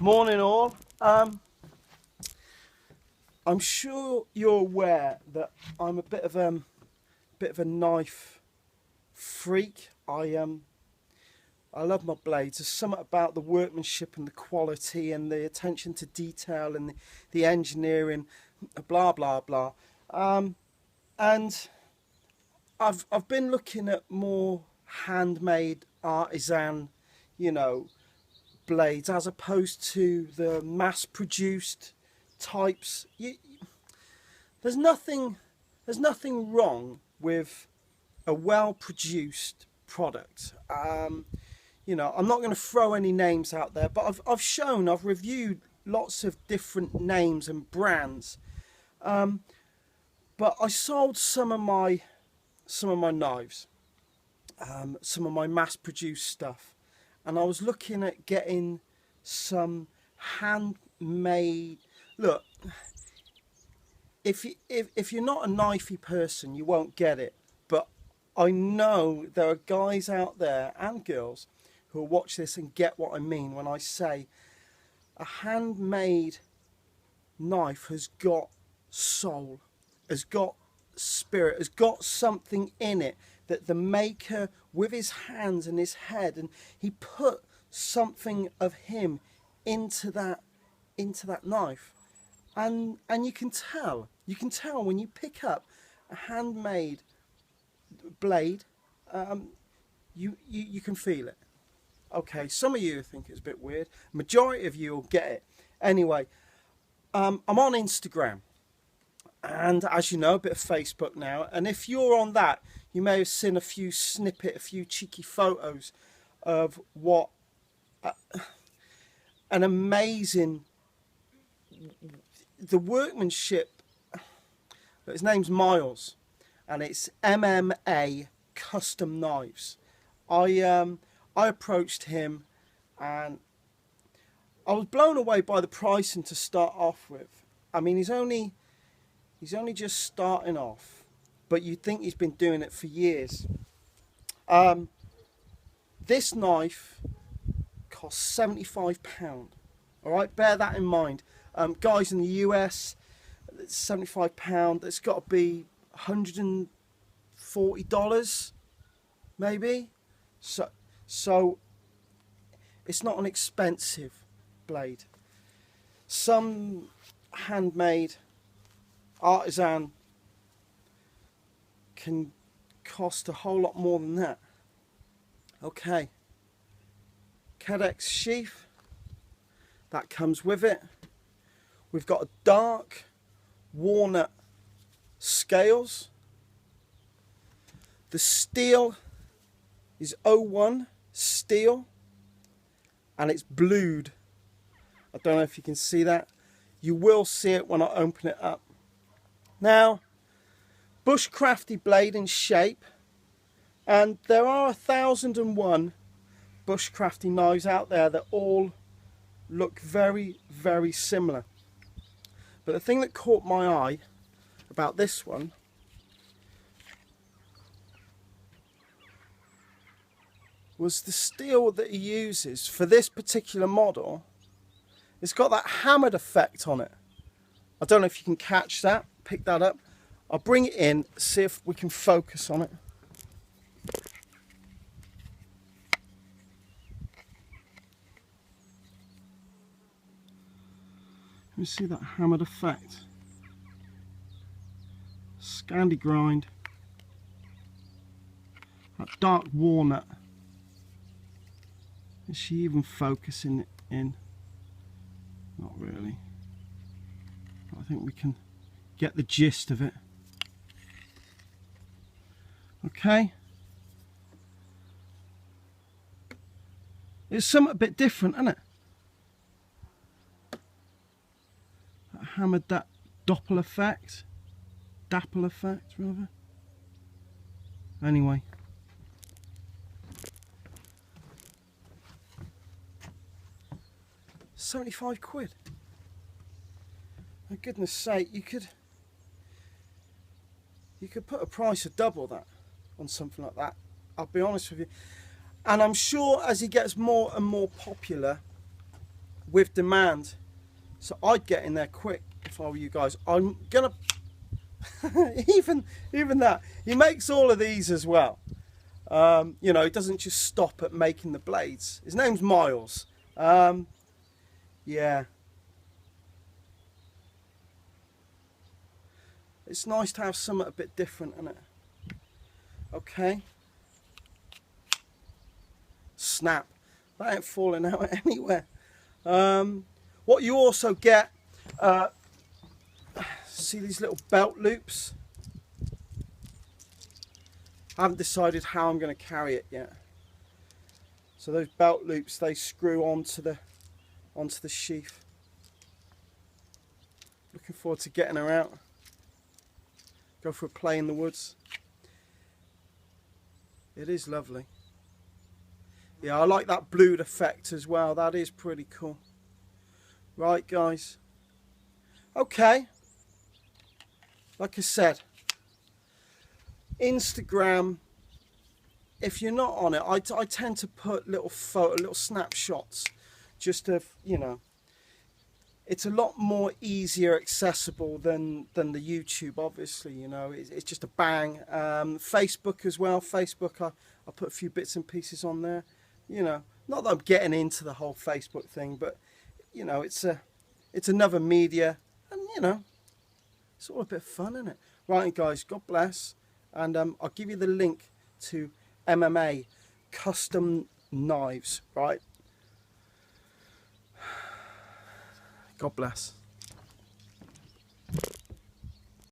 Morning all. I'm sure you're aware that I'm a bit of a knife freak. I love my blades. There's something about the workmanship and the quality and the attention to detail and the engineering, blah blah blah. And I've been looking at more handmade artisan, blades as opposed to the mass-produced types. There's nothing wrong with a well-produced product. I'm not going to throw any names out there, but I've reviewed lots of different names and brands. But I sold some of my knives, some of my mass-produced stuff, and I was looking at getting some handmade. Look, if you're not a knifey person, you won't get it. But I know there are guys out there and girls who will watch this and get what I mean when I say a handmade knife has got soul, has got spirit, has got something in it that the maker, with his hands and his head, and he put something of him into that knife, and you can tell when you pick up a handmade blade. You can feel it. Okay, some of you think it's a bit weird. Majority of you will get it. Anyway, I'm on Instagram, and as you know, a bit of Facebook now. And if you're on that, you may have seen a few cheeky photos of what an amazing, the workmanship. His name's Miles, and it's MMA Custom Knives. I approached him, and I was blown away by the pricing to start off with. I mean, he's only just starting off, but you'd think he's been doing it for years. This knife costs £75. All right, bear that in mind. Guys in the US, it's £75. It's got to be $140, maybe. So it's not an expensive blade. Some handmade artisan can cost a whole lot more than that. Okay, Cadex sheath that comes with it. We've got a dark walnut scales. The steel is 01 steel, and it's blued. I don't know if you can see that. You will see it when I open it up. Now, bushcrafty blade in shape, and there are 1001 bushcrafty knives out there that all look very, very similar. But the thing that caught my eye about this one was the steel that he uses for this particular model. It's got that hammered effect on it. I don't know if you can catch that, pick that up. I'll bring it in, see if we can focus on it. Let me see that hammered effect. Scandi grind. That dark walnut. Is she even focusing it in? Not really. But I think we can get the gist of it. Okay. It's something a bit different, isn't it? That hammered, that doppel effect. Dapple effect, rather. Anyway. £75. For goodness sake, you could put a price of double that on something like that. I'll be honest with you. And I'm sure as he gets more and more popular, with demand. So I'd get in there quick if I were you guys. I'm gonna even that. He makes all of these as well. You know, he doesn't just stop at making the blades. His name's Miles. Yeah. It's nice to have something a bit different, isn't it? Okay. Snap. That ain't falling out anywhere. What you also get, see these little belt loops? I haven't decided how I'm going to carry it yet. So those belt loops, they screw onto the sheath. Looking forward to getting her out. Go for a play in the woods. It is lovely. Yeah, I like that blued effect as well. That is pretty cool. Right, guys. Okay. Like I said, Instagram, if you're not on it, I tend to put little snapshots just of, you know, it's a lot more easier accessible than the YouTube, obviously, you know, it's just a bang. Facebook as well. Facebook, I put a few bits and pieces on there, you know, not that I'm getting into the whole Facebook thing, but, you know, it's another media, and, you know, it's all a bit of fun, isn't it? Right, guys, God bless. And I'll give you the link to MMA Custom Knives, right? God bless.